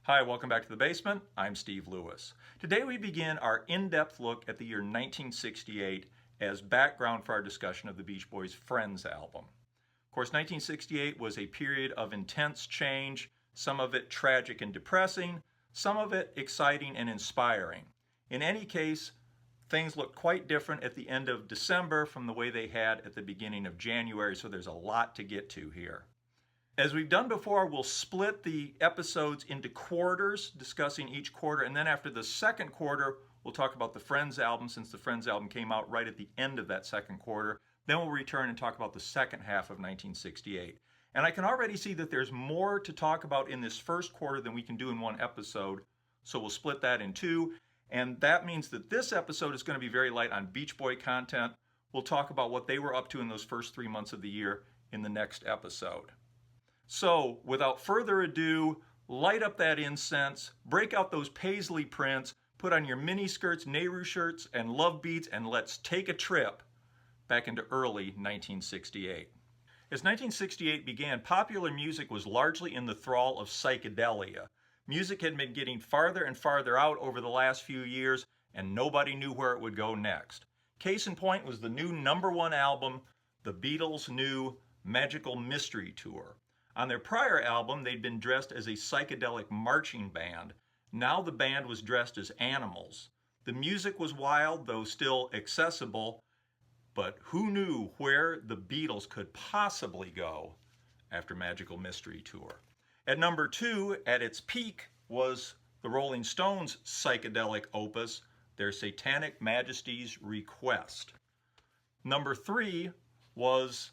Hi, welcome back to the basement. I'm Steve Lewis. Today we begin our in-depth look at the year 1968 as background for our discussion of the Beach Boys' Friends album. Of course, 1968 was a period of intense change, some of it tragic and depressing, some of it exciting and inspiring. In any case, things look quite different at the end of December from the way they had at the beginning of January, so there's a lot to get to here. As we've done before, we'll split the episodes into quarters, discussing each quarter, and then after the second quarter, we'll talk about the Friends album, since the Friends album came out right at the end of that second quarter. Then we'll return and talk about the second half of 1968. And I can already see that there's more to talk about in this first quarter than we can do in one episode, so we'll split that in two. And that means that this episode is going to be very light on Beach Boy content. We'll talk about what they were up to in those first 3 months of the year in the next episode. So, without further ado, light up that incense, break out those paisley prints, put on your mini skirts, Nehru shirts, and love beads, and let's take a trip back into early 1968. As 1968 began, popular music was largely in the thrall of psychedelia. Music had been getting farther and farther out over the last few years, and nobody knew where it would go next. Case in point was the new #1 album, the Beatles' new Magical Mystery Tour. On their prior album, they'd been dressed as a psychedelic marching band. Now the band was dressed as animals. The music was wild, though still accessible, but who knew where the Beatles could possibly go after Magical Mystery Tour? At number 2, at its peak, was the Rolling Stones' psychedelic opus, Their Satanic Majesty's Request. Number 3 was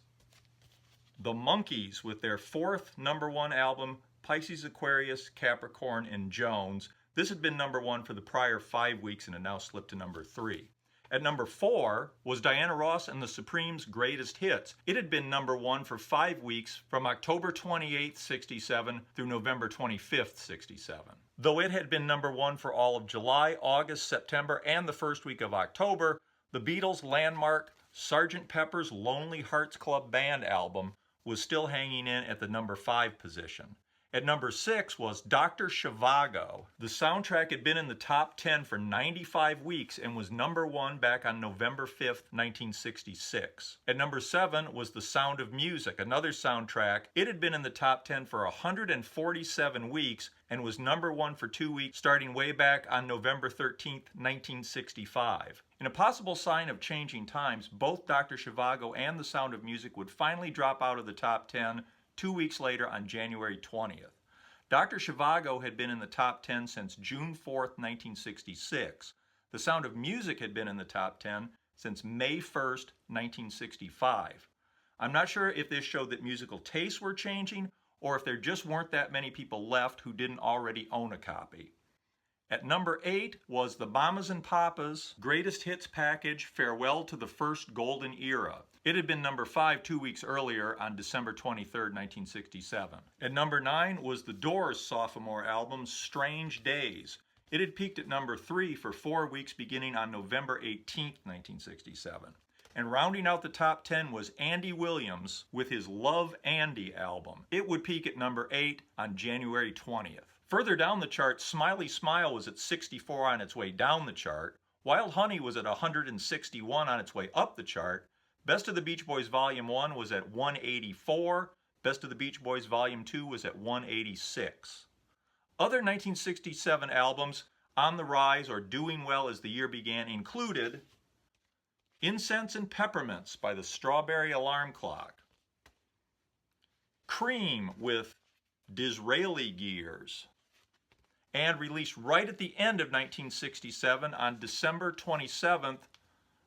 the Monkees with their fourth #1 album, Pisces, Aquarius, Capricorn, and Jones. This had been #1 for the prior 5 weeks and had now slipped to number 3. At number 4 was Diana Ross and the Supremes' Greatest Hits. It had been #1 for 5 weeks from October 28th, 67 through November 25th, 67. Though it had been #1 for all of July, August, September, and the first week of October, the Beatles' landmark Sgt. Pepper's Lonely Hearts Club Band album was still hanging in at the number 5 position. At number 6 was Dr. Zhivago. The soundtrack had been in the top 10 for 95 weeks and was #1 back on November 5th, 1966. At number 7 was The Sound of Music, another soundtrack. It had been in the top 10 for 147 weeks and was #1 for 2 weeks starting way back on November 13th, 1965. In a possible sign of changing times, both Dr. Zhivago and The Sound of Music would finally drop out of the top 10 2 weeks later on January 20th. Dr. Zhivago had been in the top 10 since June 4th, 1966. The Sound of Music had been in the top 10 since May 1st, 1965. I'm not sure if this showed that musical tastes were changing or if there just weren't that many people left who didn't already own a copy. At number 8 was the Mamas and Papas Greatest Hits package, Farewell to the First Golden Era. It had been number 5 2 weeks earlier on December 23rd, 1967. At number 9 was the Doors' sophomore album, Strange Days. It had peaked at number 3 for 4 weeks beginning on November 18th, 1967. And rounding out the top 10 was Andy Williams with his Love Andy album. It would peak at number 8 on January 20th. Further down the chart, Smiley Smile was at 64 on its way down the chart. Wild Honey was at 161 on its way up the chart. Best of the Beach Boys Volume 1 was at 184. Best of the Beach Boys Volume 2 was at 186. Other 1967 albums on the rise or doing well as the year began included Incense and Peppermints by the Strawberry Alarm Clock, Cream with Disraeli Gears, and released right at the end of 1967 on December 27th,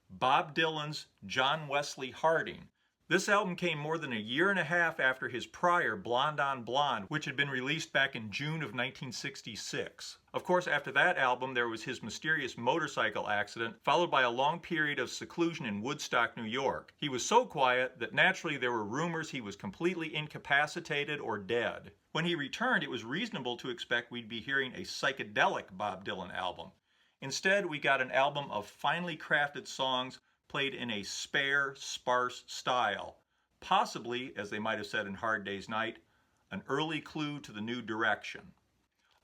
Bob Dylan's John Wesley Harding. This album came more than a year and a half after his prior Blonde on Blonde, which had been released back in June of 1966. Of course, after that album, there was his mysterious motorcycle accident, followed by a long period of seclusion in Woodstock, New York. He was so quiet that naturally there were rumors he was completely incapacitated or dead. When he returned, it was reasonable to expect we'd be hearing a psychedelic Bob Dylan album. Instead, we got an album of finely crafted songs played in a spare, sparse style. Possibly, as they might have said in Hard Day's Night, an early clue to the new direction.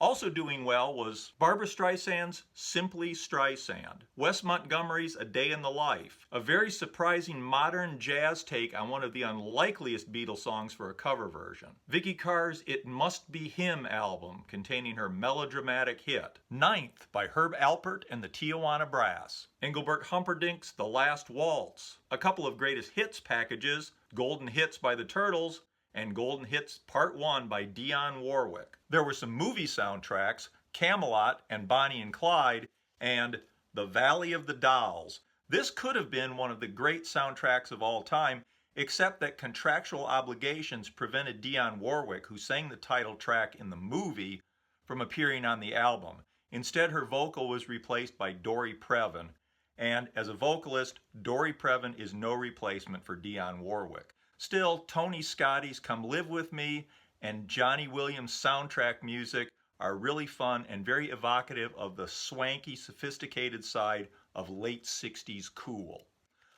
Also doing well was Barbra Streisand's Simply Streisand, Wes Montgomery's A Day in the Life, a very surprising modern jazz take on one of the unlikeliest Beatles songs for a cover version, Vicki Carr's It Must Be Him album containing her melodramatic hit, Ninth by Herb Alpert and the Tijuana Brass, Engelbert Humperdinck's The Last Waltz, a couple of greatest hits packages, Golden Hits by the Turtles, and Golden Hits Part 1 by Dionne Warwick. There were some movie soundtracks, Camelot and Bonnie and Clyde, and The Valley of the Dolls. This could have been one of the great soundtracks of all time, except that contractual obligations prevented Dionne Warwick, who sang the title track in the movie, from appearing on the album. Instead, her vocal was replaced by Dory Previn, and as a vocalist, Dory Previn is no replacement for Dionne Warwick. Still, Tony Scotty's Come Live With Me and Johnny Williams' soundtrack music are really fun and very evocative of the swanky, sophisticated side of late 60s cool.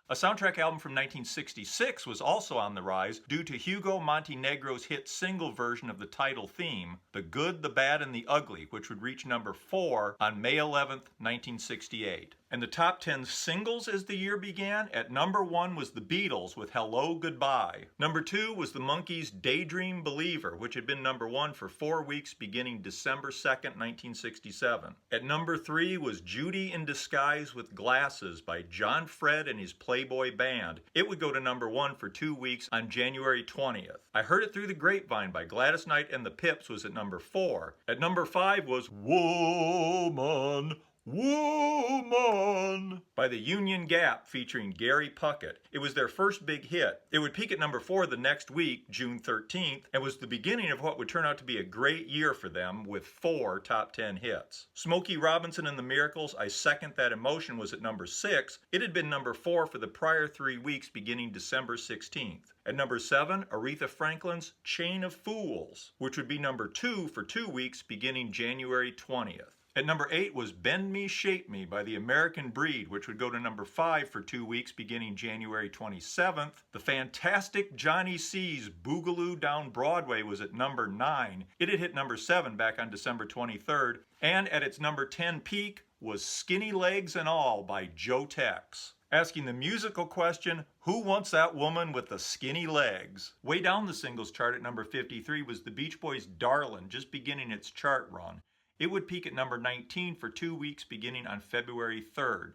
A soundtrack album from 1966 was also on the rise due to Hugo Montenegro's hit single version of the title theme, The Good, the Bad, and the Ugly, which would reach number 4 on May 11th, 1968. And the top 10 singles as the year began, at number 1 was the Beatles with Hello, Goodbye. Number 2 was the Monkees' Daydream Believer, which had been number 1 for 4 weeks beginning December 2nd, 1967. At number 3 was Judy in Disguise with Glasses by John Fred and his Playboy Band. It would go to number 1 for 2 weeks on January 20th. I Heard It Through the Grapevine by Gladys Knight and the Pips was at number 4. At number 5 was Woman, Woman by the Union Gap featuring Gary Puckett. It was their first big hit. It would peak at number 4 the next week, June 13th, and was the beginning of what would turn out to be a great year for them with 4 top 10 hits. Smokey Robinson and the Miracles' I Second That Emotion was at number 6. It had been number 4 for the prior 3 weeks beginning December 16th. At number 7, Aretha Franklin's Chain of Fools, which would be number 2 for 2 weeks beginning January 20th. At number 8 was Bend Me, Shape Me by the American Breed, which would go to number 5 for 2 weeks beginning January 27th. The fantastic Johnny C's Boogaloo Down Broadway was at number 9. It had hit number 7 back on December 23rd. And at its number 10 peak was Skinny Legs and All by Joe Tex, asking the musical question, who wants that woman with the skinny legs? Way down the singles chart at number 53 was the Beach Boys' Darlin', just beginning its chart run. It would peak at number 19 for 2 weeks beginning on February 3rd.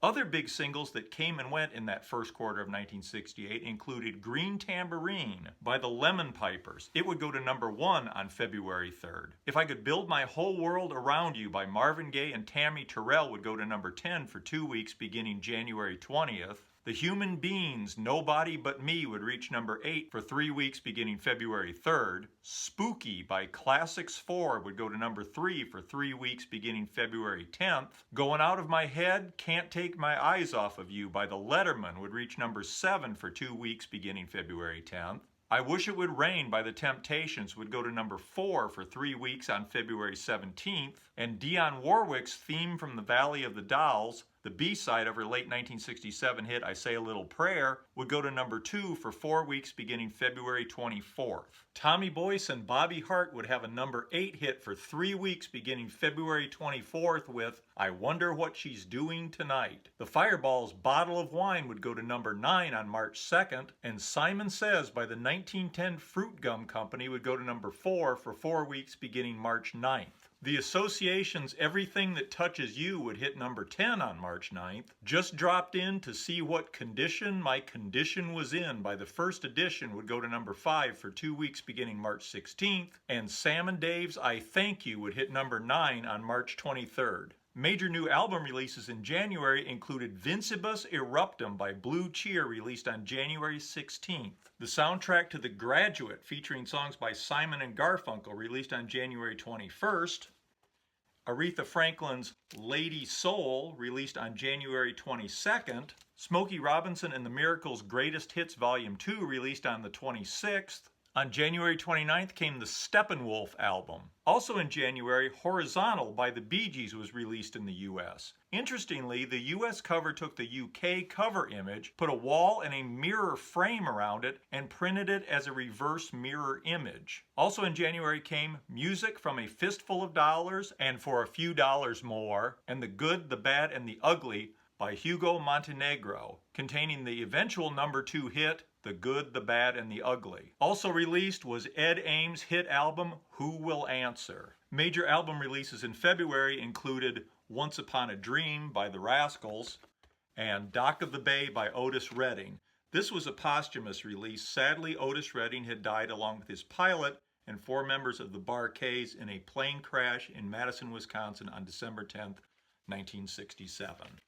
Other big singles that came and went in that first quarter of 1968 included Green Tambourine by the Lemon Pipers. It would go to number 1 on February 3rd. If I Could Build My Whole World Around You by Marvin Gaye and Tammy Terrell would go to number 10 for 2 weeks beginning January 20th. The Human Beings' Nobody But Me would reach number 8 for 3 weeks beginning February 3rd. Spooky by Classics 4 would go to number 3 for 3 weeks beginning February 10th. Going Out of My Head, Can't Take My Eyes Off of You by the Letterman would reach number 7 for 2 weeks beginning February 10th. I Wish It Would Rain by the Temptations would go to number 4 for 3 weeks on February 17th. And Dionne Warwick's Theme from the Valley of the Dolls, the B-side of her late 1967 hit I Say a Little Prayer, would go to number 2 for 4 weeks beginning February 24th. Tommy Boyce and Bobby Hart would have a number 8 hit for 3 weeks beginning February 24th with I Wonder What She's Doing Tonight. The Fireballs' Bottle of Wine would go to number 9 on March 2nd, and Simon Says by the 1910 Fruit Gum Company would go to number 4 for 4 weeks beginning March 9th. The Association's Everything That Touches You would hit number 10 on March 9th. Just Dropped In to See What Condition My Condition Was In by the First Edition would go to number 5 for 2 weeks beginning March 16th. And Sam and Dave's I Thank You would hit number 9 on March 23rd. Major new album releases in January included Vincibus Eruptum by Blue Cheer, released on January 16th. The soundtrack to The Graduate, featuring songs by Simon and Garfunkel, released on January 21st. Aretha Franklin's Lady Soul, released on January 22nd. Smokey Robinson and the Miracles' Greatest Hits Volume 2, released on the 26th. On January 29th came the Steppenwolf album. Also in January, Horizontal by the Bee Gees was released in the US. Interestingly, the US cover took the UK cover image, put a wall and a mirror frame around it, and printed it as a reverse mirror image. Also in January came Music from a Fistful of Dollars and For a Few Dollars More, and The Good, the Bad, and the Ugly by Hugo Montenegro, containing the eventual #2 hit, The Good, the Bad, and the Ugly. Also released was Ed Ames' hit album, Who Will Answer? Major album releases in February included Once Upon a Dream by the Rascals and Dock of the Bay by Otis Redding. This was a posthumous release. Sadly, Otis Redding had died along with his pilot and 4 members of the Bar-Kays in a plane crash in Madison, Wisconsin on December 10th, 1967.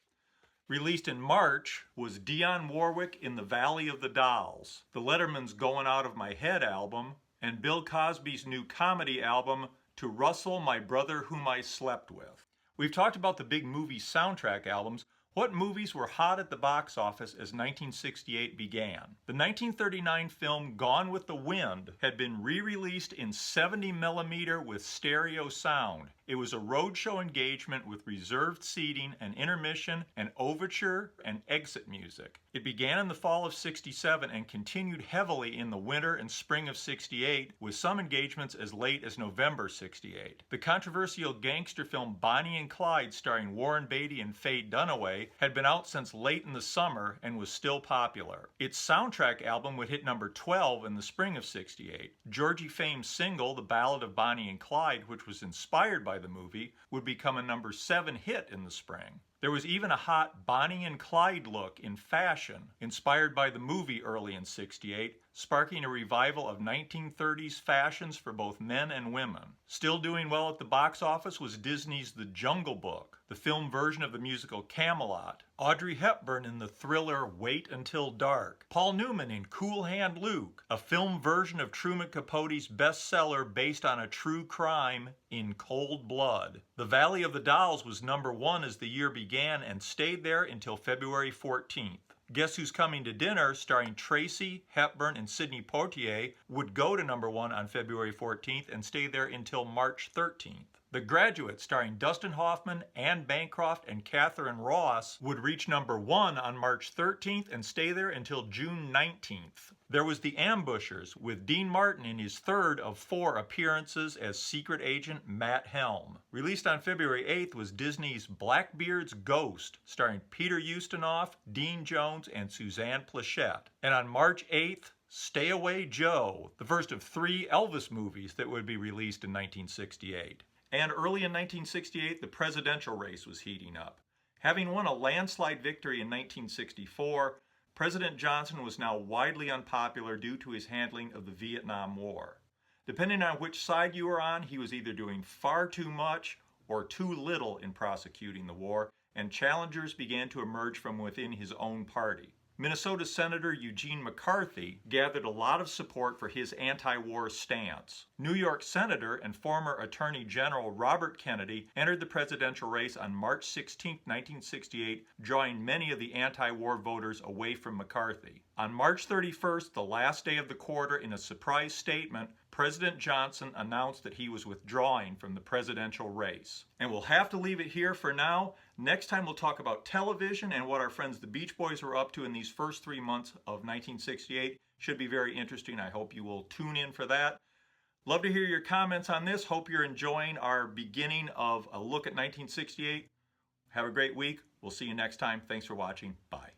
Released in March was Dionne Warwick in the Valley of the Dolls, the Letterman's Going Out of My Head album, and Bill Cosby's new comedy album, To Russell, My Brother Whom I Slept With. We've talked about the big movie soundtrack albums. What movies were hot at the box office as 1968 began? The 1939 film Gone with the Wind had been re-released in 70mm with stereo sound. It was a roadshow engagement with reserved seating, an intermission, an overture, and exit music. It began in the fall of '67 and continued heavily in the winter and spring of '68, with some engagements as late as November '68. The controversial gangster film Bonnie and Clyde, starring Warren Beatty and Faye Dunaway, had been out since late in the summer and was still popular. Its soundtrack album would hit #12 in the spring of '68. Georgie Fame's single, The Ballad of Bonnie and Clyde, which was inspired by the movie, would become a #7 hit in the spring. There was even a hot Bonnie and Clyde look in fashion, inspired by the movie early in '68, sparking a revival of 1930s fashions for both men and women. Still doing well at the box office was Disney's The Jungle Book, the film version of the musical Camelot, Audrey Hepburn in the thriller Wait Until Dark, Paul Newman in Cool Hand Luke, a film version of Truman Capote's bestseller based on a true crime, In Cold Blood. The Valley of the Dolls was #1 as the year began and stayed there until February 14th. Guess Who's Coming to Dinner, starring Tracy, Hepburn, and Sidney Poitier, would go to #1 on February 14th and stay there until March 13th. The Graduate, starring Dustin Hoffman, Anne Bancroft, and Catherine Ross, would reach #1 on March 13th and stay there until June 19th. There was The Ambushers, with Dean Martin in his 3rd of 4 appearances as secret agent Matt Helm. Released on February 8th was Disney's Blackbeard's Ghost, starring Peter Ustinov, Dean Jones, and Suzanne Plachette. And on March 8th, Stay Away Joe, the first of 3 Elvis movies that would be released in 1968. And early in 1968, the presidential race was heating up. Having won a landslide victory in 1964, President Johnson was now widely unpopular due to his handling of the Vietnam War. Depending on which side you were on, he was either doing far too much or too little in prosecuting the war, and challengers began to emerge from within his own party. Minnesota Senator Eugene McCarthy gathered a lot of support for his anti-war stance. New York Senator and former Attorney General Robert Kennedy entered the presidential race on March 16, 1968, drawing many of the anti-war voters away from McCarthy. On March 31st, the last day of the quarter, in a surprise statement, President Johnson announced that he was withdrawing from the presidential race. And we'll have to leave it here for now. Next time we'll talk about television and what our friends the Beach Boys were up to in these first 3 months of 1968. Should be very interesting. I hope you will tune in for that. Love to hear your comments on this. Hope you're enjoying our beginning of a look at 1968. Have a great week. We'll see you next time. Thanks for watching. Bye.